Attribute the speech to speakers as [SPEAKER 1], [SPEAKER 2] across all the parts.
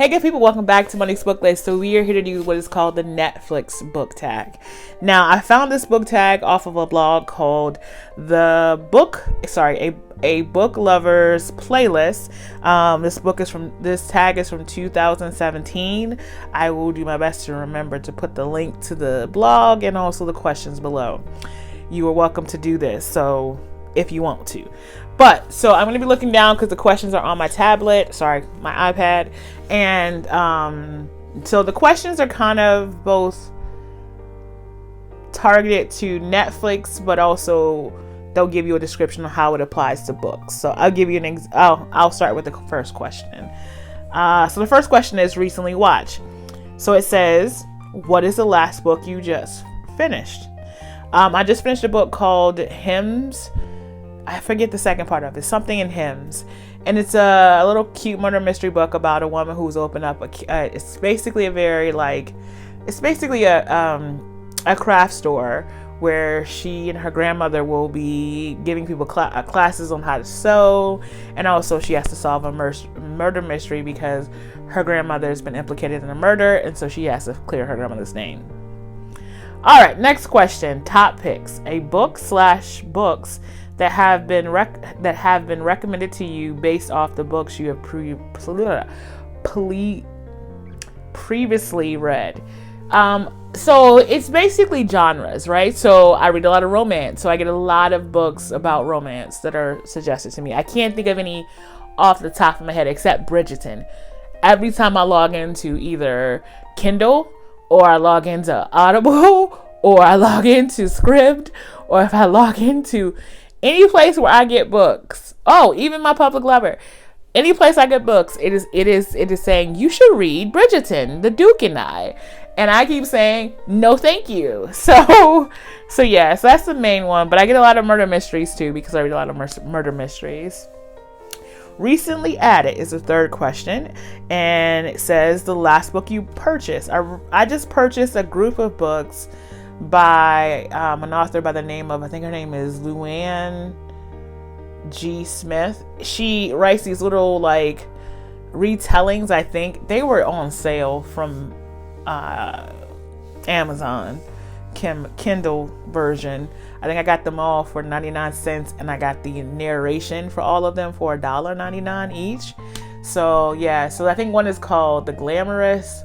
[SPEAKER 1] Hey good people, welcome back to Money's Book List. So we are here to do what is called the Netflix book tag. Now I found this book tag off of a blog called A Book Lovers Playlist. This tag is from 2017. I will do my best to remember to put the link to the blog and also the questions below. You are welcome to do this, so if you want to. But so I'm going to be looking down because the questions are on my my iPad. And so the questions are kind of both targeted to Netflix, but also they'll give you a description of how it applies to books. So I'll give you I'll start with the first question. So the first question is recently watched. So it says, what is the last book you just finished? I just finished a book called Hymns. I forget the second part of it. Something in Hymns. And it's a little cute murder mystery book about a woman who's opened up it's basically a craft store where she and her grandmother will be giving people classes on how to sew, and also she has to solve a murder mystery because her grandmother has been implicated in a murder, and so she has to clear her grandmother's name. All right, next question. Top picks. A book/books that have been recommended to you based off the books you have previously read. So it's basically genres, right? So I read a lot of romance, so I get a lot of books about romance that are suggested to me. I can't think of any off the top of my head except Bridgerton. Every time I log into either Kindle, or I log into Audible, or I log into Scribd, or if I log into any place where I get books, even my public library, any place I get books, it is saying you should read Bridgerton, The Duke and I. And I keep saying, no, thank you. So that's the main one. But I get a lot of murder mysteries too, because I read a lot of murder mysteries. Recently added is the third question. And it says the last book you purchased. I just purchased a group of books by an author by the name of, I think her name is Luann G. Smith. She writes these little retellings. I think they were on sale from Amazon Kindle version. I think I got them all for 99 cents, and I got the narration for all of them for $1.99 each. So I think one is called The Glamorous.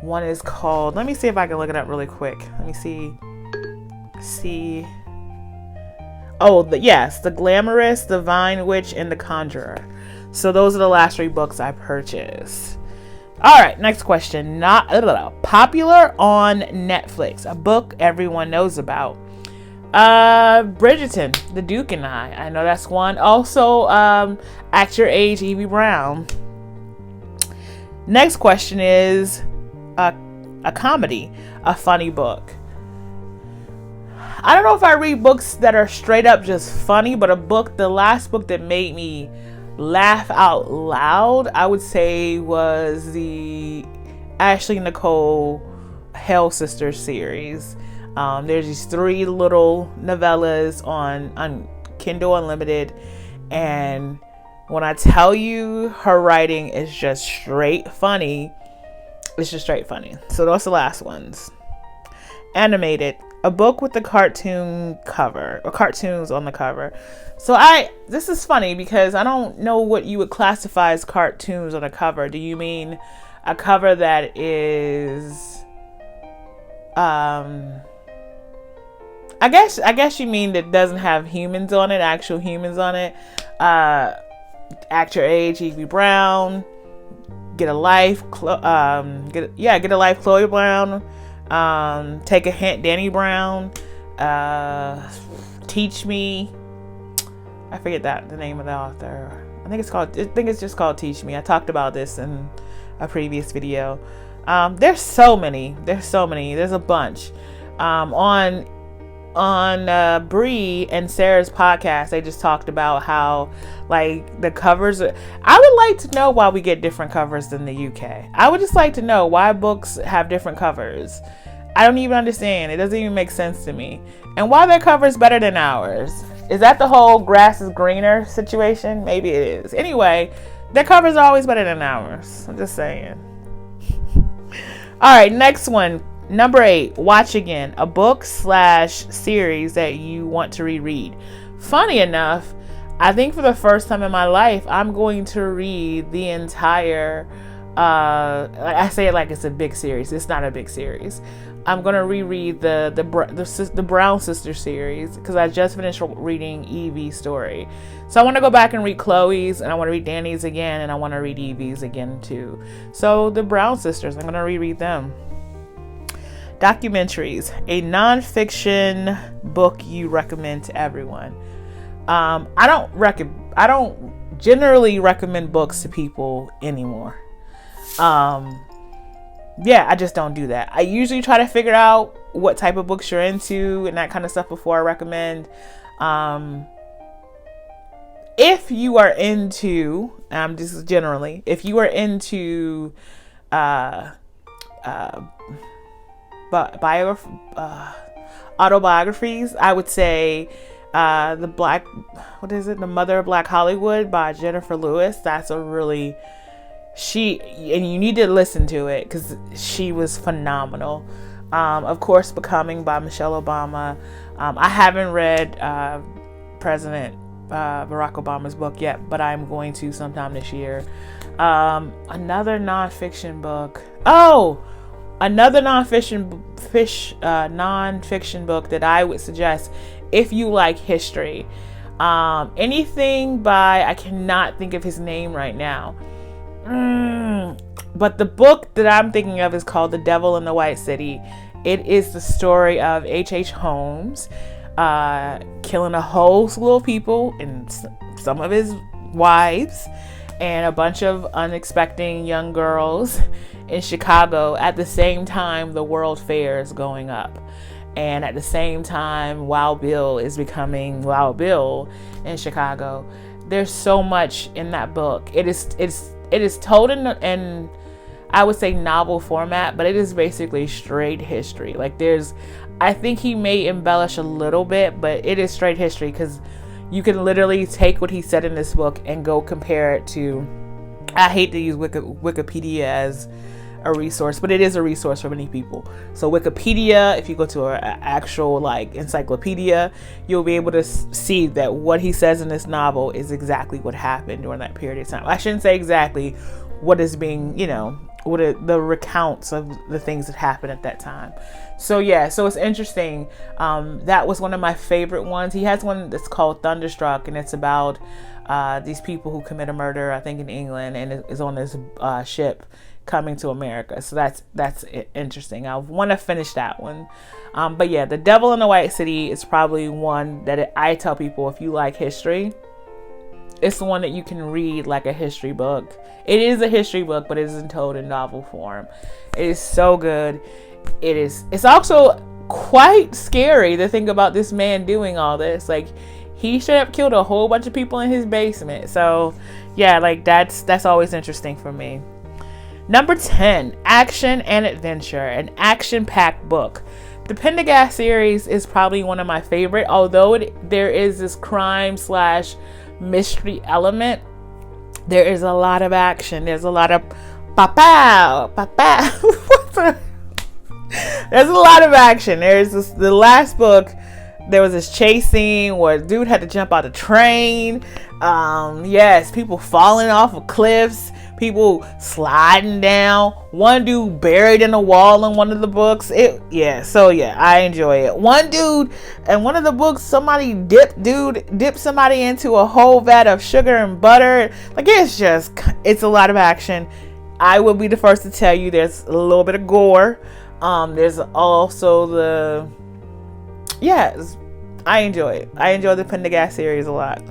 [SPEAKER 1] One is called, let me see if I can look it up really quick. Let me see. The Glamorous, The Vine Witch, and The Conjurer. So those are the last 3 books I purchased. All right, next question. Popular on Netflix, a book everyone knows about. Bridgerton, The Duke and I know that's one. Also, At Your Age, Evie Brown. Next question is a comedy, a funny book. I don't know if I read books that are straight up just funny, but the last book that made me laugh out loud, I would say, was the Ashley Nicole Hell Sisters series. There's these 3 little novellas on Kindle Unlimited, and when I tell you her writing is just straight funny, it's just straight funny. So those are the last ones. Animated, a book with the cartoon cover, or cartoons on the cover. So this is funny because I don't know what you would classify as cartoons on a cover. Do you mean a cover that is, I guess you mean that doesn't have humans on it, actual humans on it. Act Your Age, Evie Brown. Get a Life, Get a Life, Chloe Brown. Take a Hint, Danny Brown. Teach Me. I forget the name of the author. I think it's just called Teach Me. I talked about this in a previous video. There's so many. There's a bunch. On Bree and Sarah's podcast, they just talked about how the covers I would like to know why we get different covers than the UK. I would just like to know why books have different covers. I don't even understand. It doesn't even make sense to me. And why their cover is better than ours. Is that the whole grass is greener situation? Maybe it is. Anyway, Their covers are always better than ours. I'm just saying. All right, next one. Number 8, watch again. A book/series that you want to reread. Funny enough, I think for the first time in my life, I'm going to read the entire, I say it like it's a big series. It's not a big series. I'm going to reread the Brown Sisters series because I just finished reading Evie's story. So I want to go back and read Chloe's, and I want to read Danny's again, and I want to read Evie's again too. So the Brown Sisters, I'm going to reread them. Documentaries, a nonfiction book you recommend to everyone. I don't generally recommend books to people anymore. I just don't do that. I usually try to figure out what type of books you're into and that kind of stuff before I recommend. If you are into, just generally, if you are into autobiographies, I would say The Mother of Black Hollywood by Jennifer Lewis. That's a really, and you need to listen to it because she was phenomenal. Of course, Becoming by Michelle Obama. I haven't read President Barack Obama's book yet, but I'm going to sometime this year. Another nonfiction book. Another nonfiction book that I would suggest if you like history. Anything by, I cannot think of his name right now. But the book that I'm thinking of is called The Devil in the White City. It is the story of H.H. Holmes killing a whole slew of people and some of his wives and a bunch of unexpected young girls in Chicago at the same time the World Fair is going up. And at the same time, Wild Bill is becoming Wild Bill in Chicago. There's so much in that book. It is told in I would say novel format, but it is basically straight history. Like I think he may embellish a little bit, but it is straight history because you can literally take what he said in this book and go compare it to, I hate to use Wikipedia as a resource, but it is a resource for many people. So Wikipedia, if you go to an actual encyclopedia, you'll be able to see that what he says in this novel is exactly what happened during that period of time. I shouldn't say exactly what is being, the recounts of the things that happened at that time. So it's interesting. That was one of my favorite ones. He has one that's called Thunderstruck, and it's about these people who commit a murder, I think in England, and it is on this ship coming to America. So that's interesting. I want to finish that one. But The Devil in the White City is probably one that I tell people, if you like history, it's the one that you can read like a history book. It is a history book, but it isn't told in novel form. It is so good. It's also quite scary to think about this man doing all this. Like, he should have killed a whole bunch of people in his basement. So that's always interesting for me. Number 10, Action and Adventure, an action-packed book. The Pendergast series is probably one of my favorite, although there is this crime/mystery element. There is a lot of action. There's a lot of pa-pow. There's a lot of action. There's the last book, there was this chase scene where dude had to jump out of the train. People falling off of cliffs, people sliding down, one dude buried in a wall in one of the books. I enjoy it. One dude in one of the books, somebody dipped somebody into a whole vat of sugar and butter. It's a lot of action. I will be the first to tell you there's a little bit of gore. There's also I enjoy it. I enjoy the Pendergast series a lot.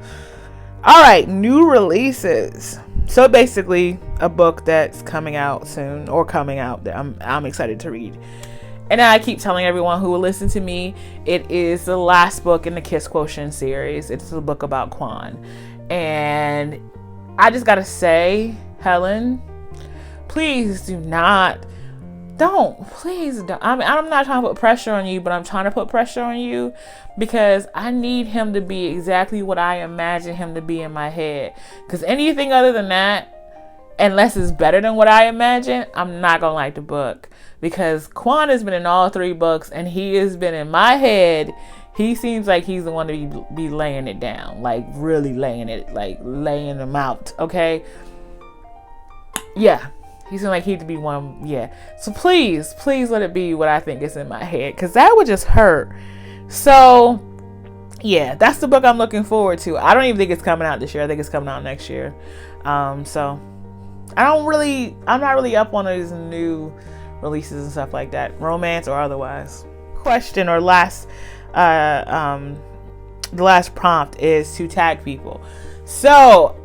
[SPEAKER 1] All right, new releases. So basically, a book that's coming out soon, or coming out that I'm excited to read. And I keep telling everyone who will listen to me, it is the last book in the Kiss Quotient series. It's a book about Quan. And I just gotta say, Helen, please do not Don't, please don't. I mean, I'm not trying to put pressure on you, but I'm trying to put pressure on you because I need him to be exactly what I imagine him to be in my head. Because anything other than that, unless it's better than what I imagine, I'm not going to like the book. Because Quan has been in all 3 books and he has been in my head. He seems like he's the one to be laying it down, like really laying them out, okay? Yeah. He seemed like he'd be one, yeah. So please let it be what I think is in my head, because that would just hurt. So, yeah, that's the book I'm looking forward to. I don't even think it's coming out this year. I think it's coming out next year. So, I'm not really up on these new releases and stuff like that, romance or otherwise. Question or the last prompt is to tag people. So,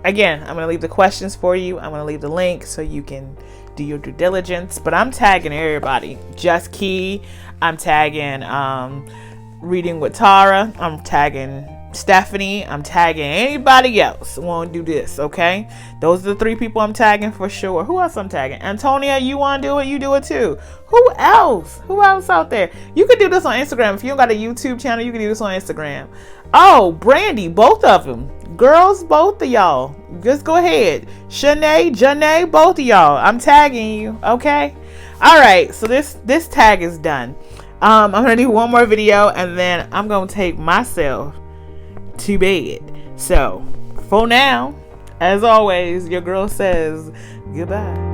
[SPEAKER 1] again, I'm going to leave the questions for you. I'm going to leave the link so you can do your due diligence. But I'm tagging everybody. Just Key. I'm tagging Reading with Tara. I'm tagging Stephanie. I'm tagging anybody else who want to do this, okay? Those are the 3 people I'm tagging for sure. Who else I'm tagging? Antonia, you want to do it? You do it too. Who else? Who else out there? You can do this on Instagram. If you don't got a YouTube channel, you can do this on Instagram. Oh, Brandy, both of them. Girls, both of y'all. Just go ahead. Shanae, Janae, both of y'all. I'm tagging you, okay? All right, so this tag is done. I'm going to do one more video, and then I'm going to take myself to bed. So, for now, as always, your girl says goodbye.